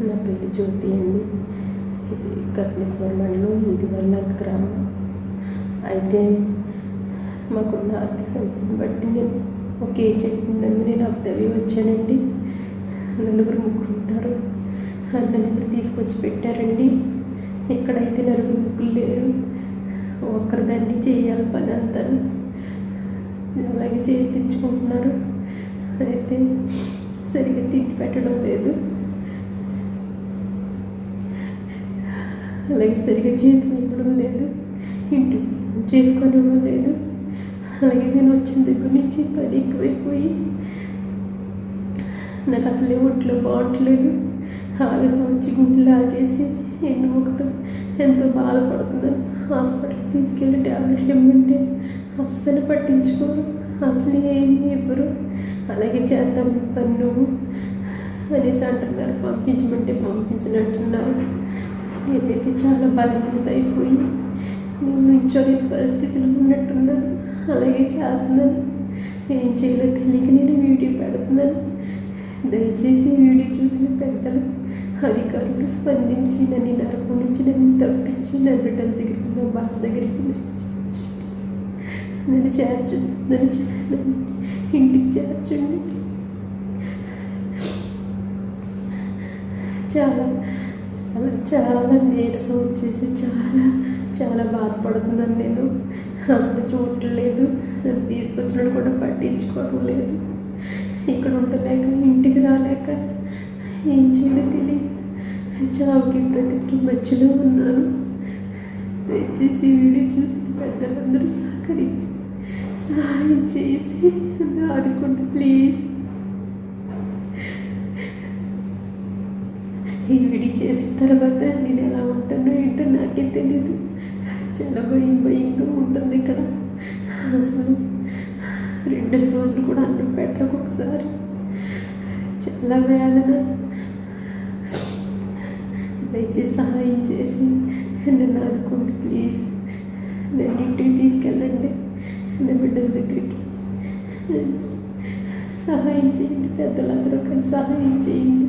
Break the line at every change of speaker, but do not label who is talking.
నా పేరు జ్యోతి అండి. కపిలేశ్వరం మండలం ఈదివల్ల గ్రామం. అయితే మాకున్న ఆర్థిక సమస్యను బట్టి నేను ఒక ఏజెంట్ని నమ్మి నేను అబ్దవి వచ్చానండి. ముగ్గురు ఉంటారు. అందరిని ఇక్కడ తీసుకొచ్చి పెట్టారండి. ఇక్కడైతే ముగ్గురు లేరు. ఒక్కరిదాన్ని చేయాలి పని అంతా, అలాగే చేయించుకుంటున్నారు. అయితే సరిగ్గా తిండి పెట్టడం లేదు, అలాగే సరిగ్గా చేతి ఇవ్వడం లేదు, ఇంటి చేసుకోనివ్వడం లేదు. అలాగే నేను వచ్చిన దగ్గర నుంచి పని ఎక్కువైపోయి నాకు అసలు ఒంట్లో బాగుంటలేదు. ఆవేశం వచ్చి గుండెలు ఆగేసి ఎన్నుముకతో ఎంతో బాధపడుతున్నాను. హాస్పిటల్కి తీసుకెళ్ళి ట్యాబ్లెట్లు ఇవ్వమంటే అస్సలు పట్టించుకోరు, అసలు ఏమి ఇవ్వరు. అలాగే చేద్దాం పని నువ్వు అనేసి అంటున్నారు, పంపించమంటే పంపించనంటున్నారు. నేనైతే చాలా బలహీనత అయిపోయి నేను నుంచోలేని పరిస్థితిలో ఉన్నట్టున్నాను. అలాగే చేస్తున్నాను, ఏం చేయాలో తెలియక నేను వీడియో పెడుతున్నాను. దయచేసి వీడియో చూసిన పెద్దలు అధికారులు స్పందించి నన్ను నరకం నుంచి నన్ను తప్పించి నా బిడ్డల దగ్గరికి, నా భర్త దగ్గరికి నన్ను చేర్చండి, నన్ను ఇంటికి చేర్చండి. చాలా చాలా చాలా నీరసం వచ్చేసి చాలా బాధపడుతున్నాను. నేను అసలు చూడలేదు, నన్ను తీసుకొచ్చినట్టు కూడా పట్టించుకోవడం లేదు. ఇక్కడ ఉండలేక, ఇంటికి రాలేక, ఏం చేయాలో తెలియక చావుకి బ్రతికి మధ్యలో ఉన్నాను. దయచేసి వీడియో చూసి పెద్దలందరూ సహకరించి సహాయం చేసి ఆదుకోండి ప్లీజ్. ఈ వీడియో చేసిన తర్వాత నేను ఎలా ఉంటానో ఏంటో నాకే తెలీదు. చాలా భయంగా ఉంటుంది ఇక్కడ. అసలు 2 రోజులు కూడా అన్నం పెట్టకు, ఒకసారి చాలా వేదన. దయచేసి సహాయం చేసి నన్ను ఆదుకోండి ప్లీజ్. నన్ను ఇంటికి తీసుకెళ్ళండి, నా బిడ్డల దగ్గరికి సహాయం చేయండి. పెద్దలందరూ కలిసి సహాయం చేయండి.